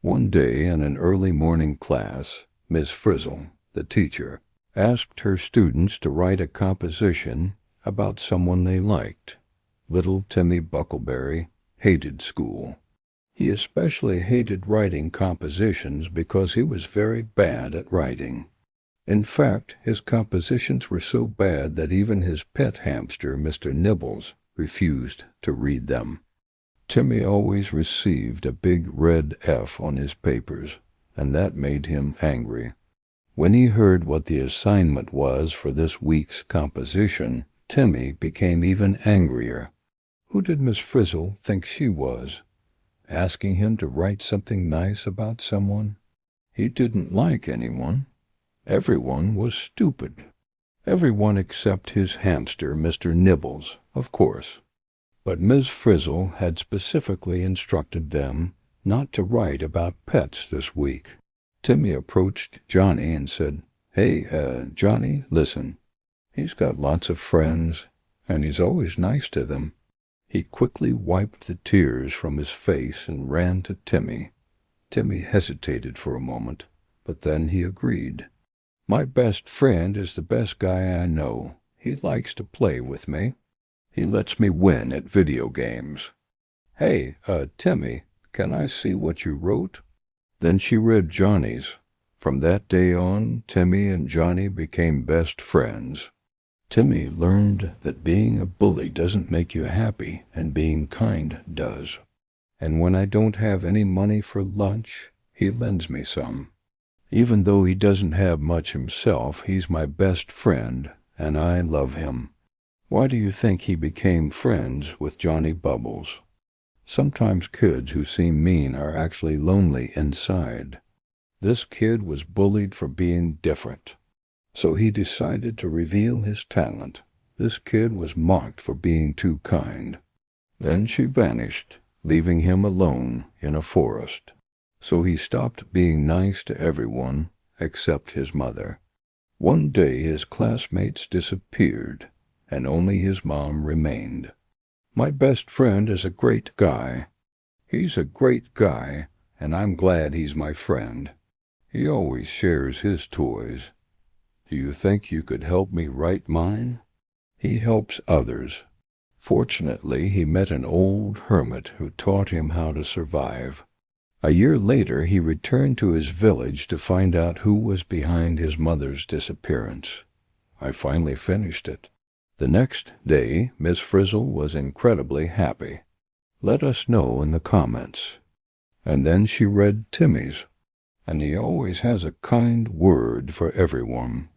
One day in an early morning class, Miss Frizzle, the teacher, asked her students to write a composition about someone they liked. Little Timmy Buckleberry hated school. He especially hated writing compositions because he was very bad at writing. In fact, his compositions were so bad that even his pet hamster, Mr. Nibbles, refused to read them. Timmy always received a big red F on his papers, and that made him angry. When he heard what the assignment was for this week's composition, Timmy became even angrier. Who did Miss Frizzle think she was? Asking him to write something nice about someone? He didn't like anyone. Everyone was stupid. Everyone except his hamster, Mr. Nibbles, of course. But Miss Frizzle had specifically instructed them not to write about pets this week. Timmy approached Johnny and said, "Hey, Johnny, listen. He's got lots of friends, and he's always nice to them." He quickly wiped the tears from his face and ran to Timmy. Timmy hesitated for a moment, but then he agreed. "My best friend is the best guy I know. He likes to play with me. He lets me win at video games. Hey, Timmy, can I see what you wrote?" Then she read Johnny's. From that day on, Timmy and Johnny became best friends. Timmy learned that being a bully doesn't make you happy, and being kind does. And when I don't have any money for lunch, he lends me some. Even though he doesn't have much himself, he's my best friend, and I love him. Why do you think he became friends with Johnny Bubbles? Sometimes kids who seem mean are actually lonely inside. This kid was bullied for being different. So he decided to reveal his talent. This kid was mocked for being too kind. Then she vanished, leaving him alone in a forest. So he stopped being nice to everyone except his mother. One day his classmates disappeared, and only his mom remained. "My best friend is a great guy. He's a great guy, and I'm glad he's my friend. He always shares his toys. Do you think you could help me write mine?" He helps others. Fortunately, he met an old hermit who taught him how to survive. A year later, he returned to his village to find out who was behind his mother's disappearance. I finally finished it. The next day, Miss Frizzle was incredibly happy. Let us know in the comments. And then she read Timmy's, and he always has a kind word for everyone.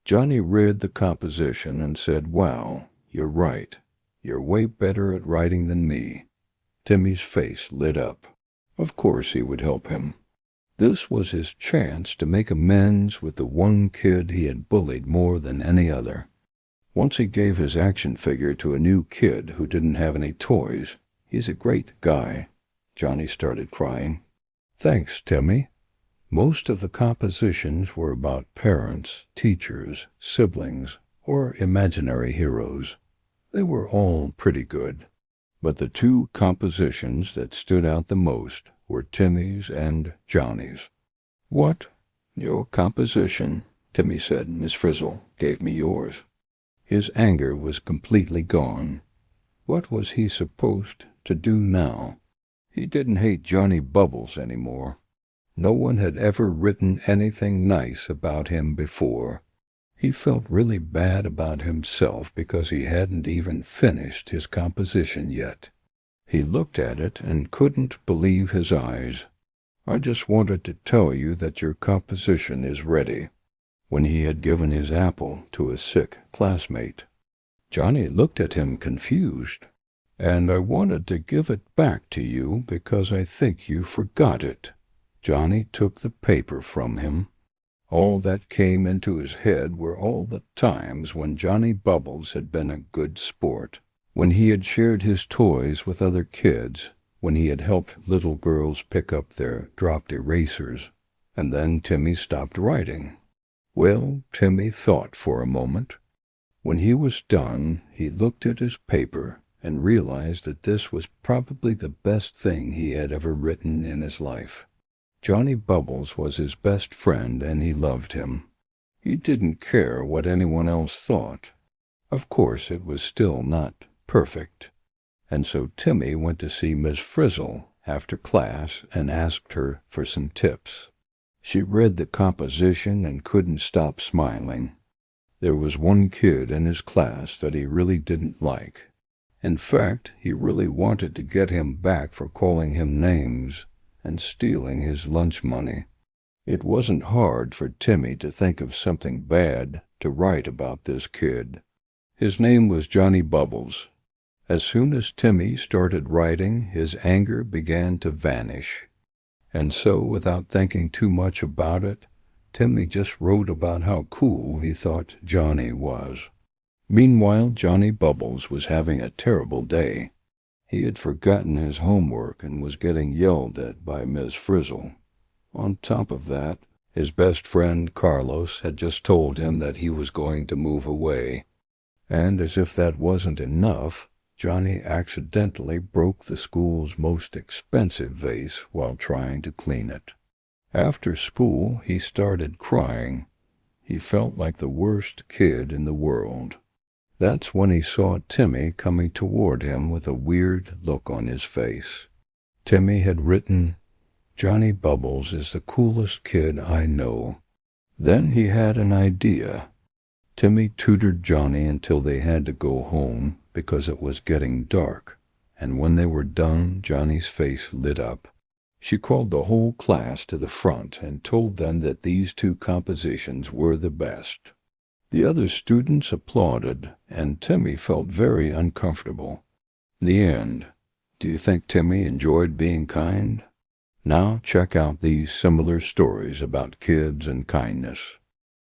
Johnny read the composition and said, "Wow, you're right. You're way better at writing than me." Timmy's face lit up. Of course he would help him. This was his chance to make amends with the one kid he had bullied more than any other. Once he gave his action figure to a new kid who didn't have any toys. He's a great guy. Johnny started crying. "Thanks, Timmy." Most of the compositions were about parents, teachers, siblings, or imaginary heroes. They were all pretty good. But the two compositions that stood out the most were Timmy's and Johnny's. "What? Your composition?" Timmy said. "Miss Frizzle gave me yours." His anger was completely gone. What was he supposed to do now? He didn't hate Johnny Bubbles anymore. No one had ever written anything nice about him before. He felt really bad about himself because he hadn't even finished his composition yet. He looked at it and couldn't believe his eyes. "I just wanted to tell you that your composition is ready," when he had given his apple to a sick classmate. Johnny looked at him confused. "And I wanted to give it back to you because I think you forgot it." Johnny took the paper from him. All that came into his head were all the times when Johnny Bubbles had been a good sport, when he had shared his toys with other kids, when he had helped little girls pick up their dropped erasers. And then Timmy stopped writing. Well, Timmy thought for a moment. When he was done, he looked at his paper and realized that this was probably the best thing he had ever written in his life. Johnny Bubbles was his best friend and he loved him. He didn't care what anyone else thought. Of course, it was still not perfect. And so Timmy went to see Miss Frizzle after class and asked her for some tips. She read the composition and couldn't stop smiling. There was one kid in his class that he really didn't like. In fact, he really wanted to get him back for calling him names and stealing his lunch money. It wasn't hard for Timmy to think of something bad to write about this kid. His name was Johnny Bubbles. As soon as Timmy started writing, his anger began to vanish. And so, without thinking too much about it, Timmy just wrote about how cool he thought Johnny was. Meanwhile, Johnny Bubbles was having a terrible day. He had forgotten his homework and was getting yelled at by Miss Frizzle. On top of that, his best friend Carlos had just told him that he was going to move away. And as if that wasn't enough, Johnny accidentally broke the school's most expensive vase while trying to clean it. After school, he started crying. He felt like the worst kid in the world. That's when he saw Timmy coming toward him with a weird look on his face. Timmy had written, "Johnny Bubbles is the coolest kid I know." Then he had an idea. Timmy tutored Johnny until they had to go home because it was getting dark, and when they were done, Johnny's face lit up. She called the whole class to the front and told them that these two compositions were the best. The other students applauded, and Timmy felt very uncomfortable. In the end, do you think Timmy enjoyed being kind? Now check out these similar stories about kids and kindness.